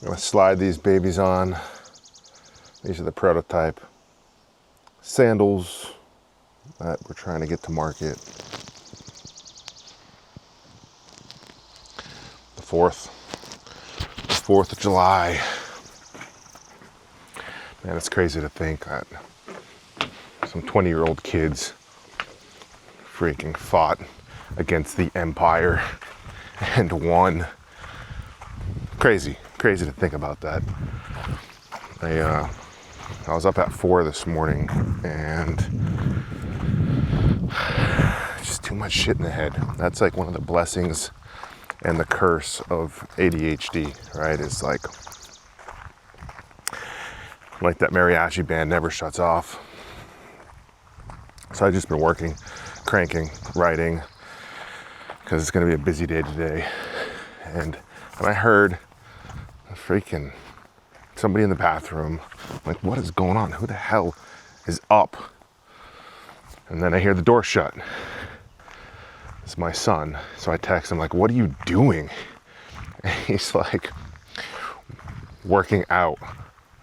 I'm gonna slide these babies on. These are the prototype sandals that we're trying to get to market. The 4th of July. Man, it's crazy to think that some 20-year-old kids freaking fought against the empire and won. Crazy to think about that. I was up at 4 this morning and just too much shit in the head. That's like one of the blessings and the curse of ADHD, right? It's like that mariachi band never shuts off. So I've just been working, cranking, writing, because it's going to be a busy day today. And when I heard freaking somebody in the bathroom, I'm like, what is going on? Who the hell is up? And then I hear the door shut. It's my son. So I text him like, what are you doing? And he's like, working out.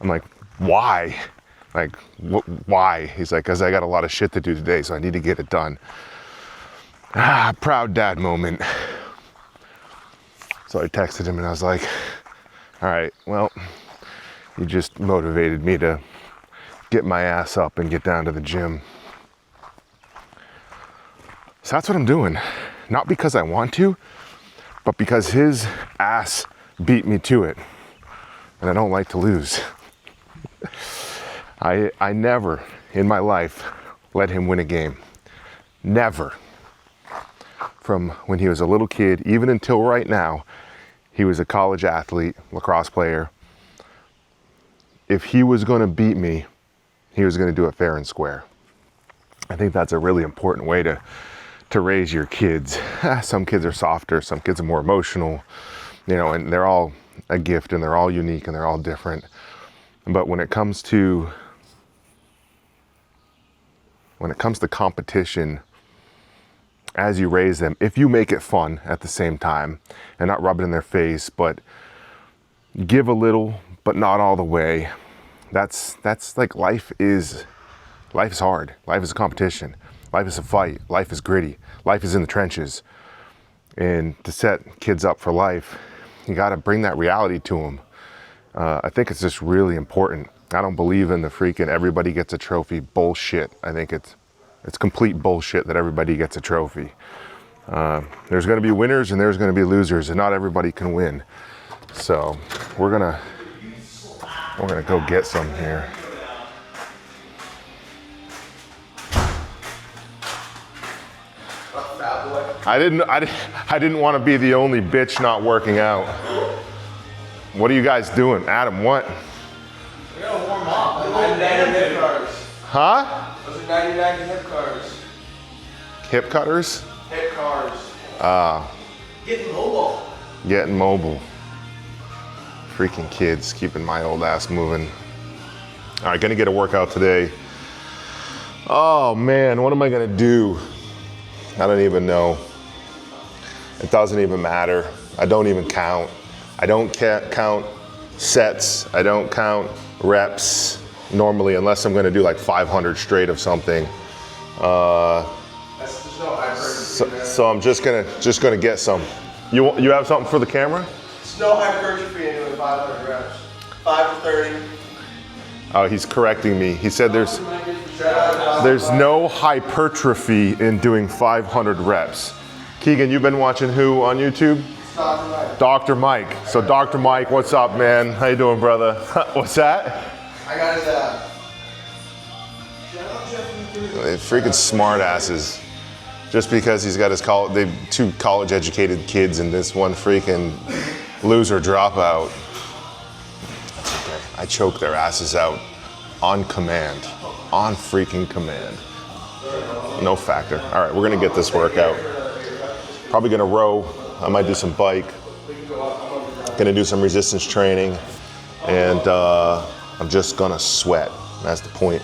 I'm like, why? Like, why? He's like, because I got a lot of shit to do today, so I need to get it done. Proud dad moment. So I texted him and I was like, all right, well, you just motivated me to get my ass up and get down to the gym. So that's what I'm doing. Not because I want to, but because his ass beat me to it. And I don't like to lose. I never in my life let him win a game. Never. From when he was a little kid, even until right now, he was a college athlete, lacrosse player. If he was going to beat me, he was going to do it fair and square. I think that's a really important way to raise your kids. Some kids are softer, some kids are more emotional, and they're all a gift and they're all unique and they're all different. But when it comes to competition, as you raise them, if you make it fun at the same time and not rub it in their face, but give a little, but not all the way, that's like life is hard. Life is a competition. Life is a fight. Life is gritty. Life is in the trenches. And to set kids up for life, you got to bring that reality to them. I think it's just really important. I don't believe in the freaking everybody gets a trophy bullshit. I think it's complete bullshit that everybody gets a trophy. There's going to be winners and there's going to be losers, and not everybody can win. So we're gonna go get some here. I didn't want to be the only bitch not working out. What are you guys doing? Adam, what? We gotta warm up. 99 hip cars. Huh? Those are 99 hip cars. Hip cutters? Hip cars. Getting mobile. Getting mobile. Freaking kids keeping my old ass moving. All right, gonna get a workout today. Oh man, what am I gonna do? I don't even know. It doesn't even matter. I don't even count. I don't count sets. I don't count reps normally, unless I'm gonna do like 500 straight of something. So I'm just gonna get some. You have something for the camera? It's no hypertrophy in doing 500 reps. 5 to 30. Oh, he's correcting me. He said there's no hypertrophy in doing 500 reps. Keegan, you've been watching who on YouTube? Dr. Mike. So Dr. Mike, what's up, man? How you doing, brother? What's that? I got his They freaking smart asses. Just because he's got his two college educated kids and this one freaking loser dropout. That's okay. I choke their asses out on command. On freaking command. No factor. All right, we're gonna get this workout. Probably gonna row. I might do some bike. Gonna do some resistance training. And I'm just gonna sweat. That's the point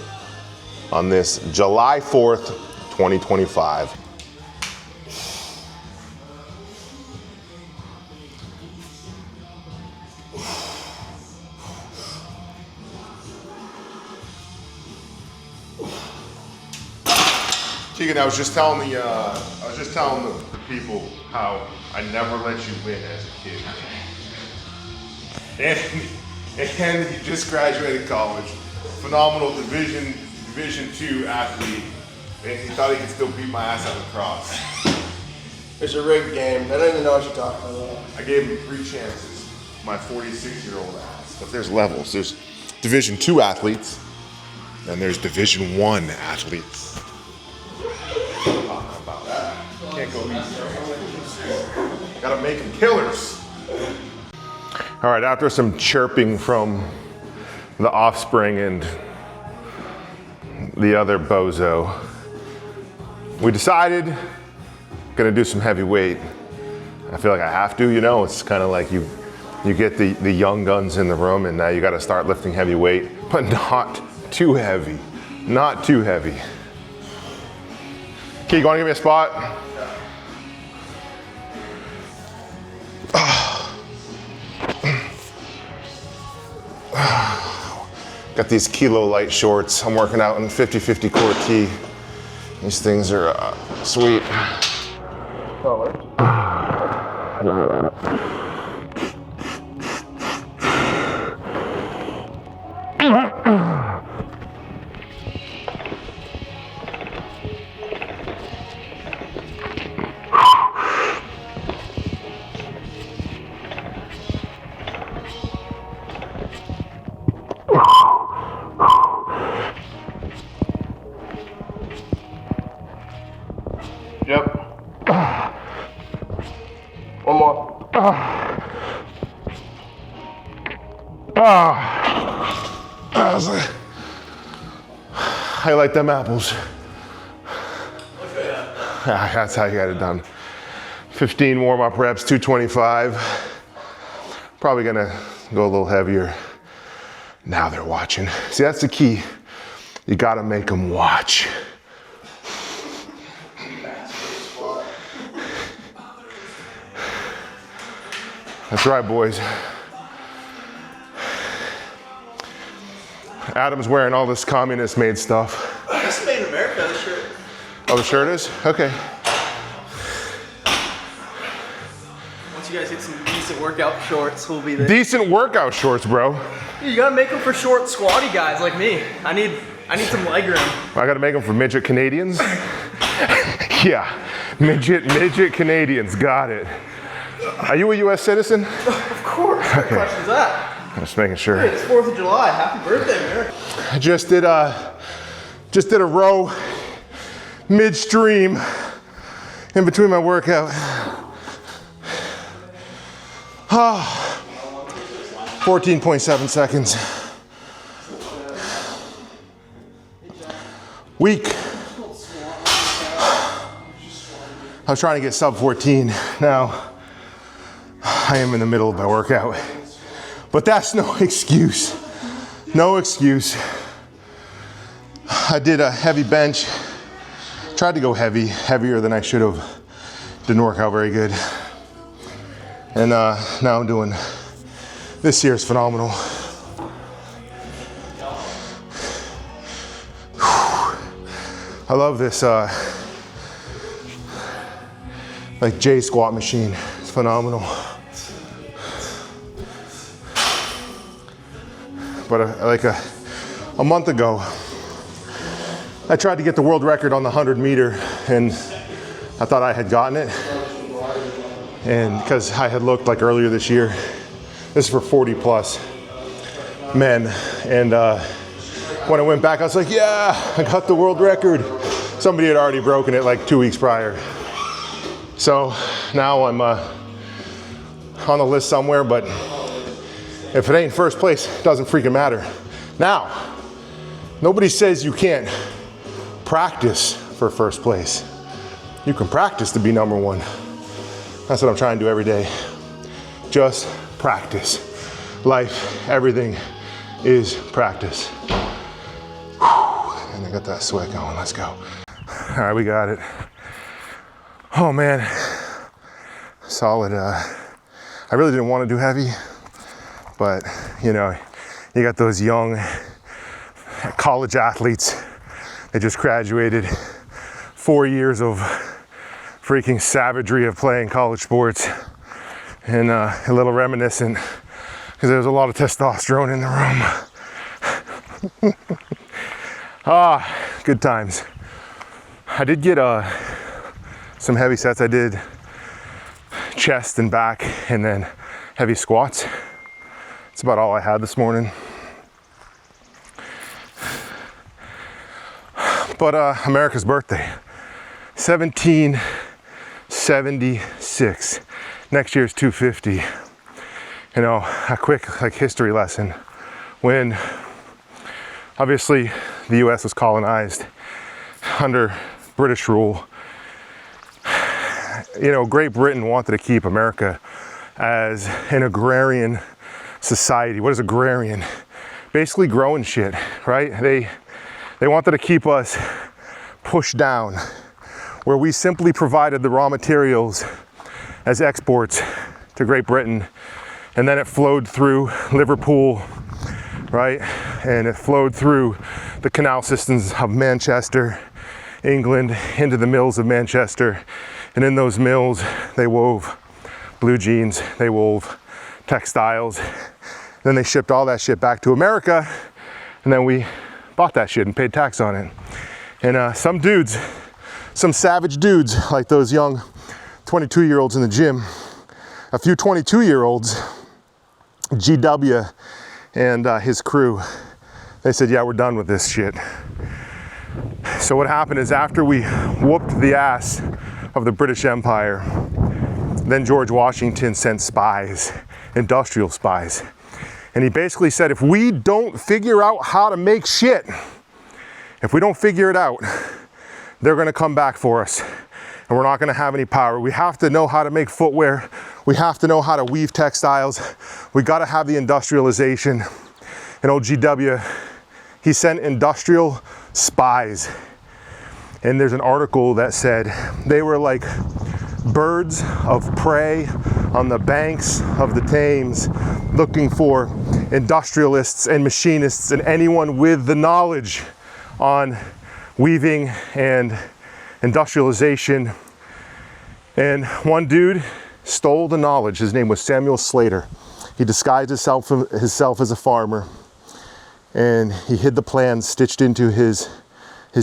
on this July 4th, 2025. Keegan, I was just telling the people how I never let you win as a kid. And he just graduated college, phenomenal Division II athlete, and he thought he could still beat my ass at lacrosse. It's a rigged game. I don't even know what you're talking about. I gave him 3 chances, my 46-year-old ass. But there's levels. There's Division II athletes, and there's Division I athletes. Talking about that. Can't go easy. Gotta make them killers. All right, after some chirping from the offspring and the other bozo, we decided gonna do some heavy weight. I feel like I have to, you know, it's kind of like you get the young guns in the room and now you gotta start lifting heavy weight, but not too heavy, not too heavy. Okay, you wanna give me a spot? Got these Kilo Light shorts. I'm working out in 50-50 core T. These things are sweet. Yep. One more. I like them apples. That's how you got it done. 15 warm-up reps, 225. Probably gonna go a little heavier. Now they're watching. See, that's the key. You gotta make them watch. That's right, boys. Adam's wearing all this communist-made stuff. This is made in America, this shirt. Oh, the shirt is? Okay. Once you guys get some decent workout shorts, we'll be there. Decent workout shorts, bro. You gotta make them for short, squatty guys like me. I need some leg room. I gotta make them for midget Canadians? Yeah, midget Canadians, got it. Are you a US citizen? Of course. What question is that? Just making sure. Hey, it's 4th of July. Happy birthday, America. I just did a row midstream in between my workout. 14.7 seconds. Weak. I was trying to get sub 14. Now I am in the middle of my workout, but that's no excuse. No excuse. I did a heavy bench. Tried to go heavier than I should have. Didn't work out very good. And now I'm doing, this here is phenomenal. I love this like J squat machine. It's phenomenal. But like a month ago, I tried to get the world record on the 100 meter and I thought I had gotten it. And because I had looked like earlier this year, this is for 40 plus men. And when I went back, I was like, yeah, I got the world record. Somebody had already broken it like 2 weeks prior. So now I'm on the list somewhere, but if it ain't first place, it doesn't freaking matter. Now, nobody says you can't practice for first place. You can practice to be number one. That's what I'm trying to do every day. Just practice. Life, everything is practice. And I got that sweat going, let's go. All right, we got it. Oh man, solid. I really didn't want to do heavy, but you know, you got those young college athletes that just graduated 4 years of freaking savagery of playing college sports, and a little reminiscent because there's a lot of testosterone in the room. Good times. I did get some heavy sets. I did chest and back and then heavy squats. That's about all I had this morning. But America's birthday, 1776. Next year's 250. You know, a quick history lesson. When obviously the US was colonized under British rule, you know, Great Britain wanted to keep America as an agrarian society. What is agrarian? Basically growing shit, right? They wanted to keep us pushed down, where we simply provided the raw materials as exports to Great Britain, and then it flowed through Liverpool, right? And it flowed through the canal systems of Manchester, England, into the mills of Manchester. And in those mills, they wove blue jeans, they wove textiles. Then they shipped all that shit back to America, and then we bought that shit and paid tax on it. And some dudes, some savage dudes, like those young 22-year-olds in the gym, a few 22-year-olds, GW and his crew, they said, yeah, we're done with this shit. So what happened is, after we whooped the ass of the British Empire, then George Washington sent spies, industrial spies. And he basically said, if we don't figure out how to make shit, if we don't figure it out, they're gonna come back for us. And we're not gonna have any power. We have to know how to make footwear. We have to know how to weave textiles. We gotta have the industrialization. And old GW, he sent industrial spies. And there's an article that said they were like birds of prey on the banks of the Thames, looking for industrialists and machinists and anyone with the knowledge on weaving and industrialization. And one dude stole the knowledge. His name was Samuel Slater. He disguised himself as a farmer, and he hid the plans stitched into his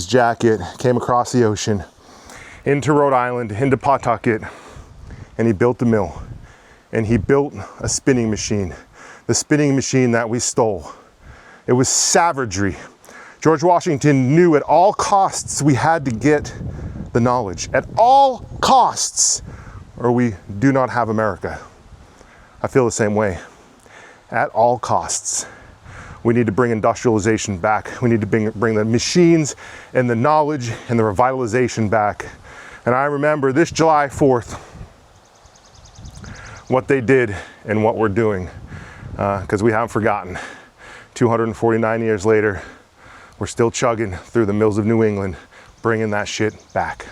jacket, came across the ocean, into Rhode Island, into Pawtucket, and he built the mill. And he built a spinning machine, the spinning machine that we stole. It was savagery. George Washington knew at all costs we had to get the knowledge, at all costs, or we do not have America. I feel the same way. At all costs. We need to bring industrialization back. We need to bring the machines and the knowledge and the revitalization back. And I remember this July 4th, what they did and what we're doing, because we haven't forgotten. 249 years later, we're still chugging through the mills of New England, bringing that shit back.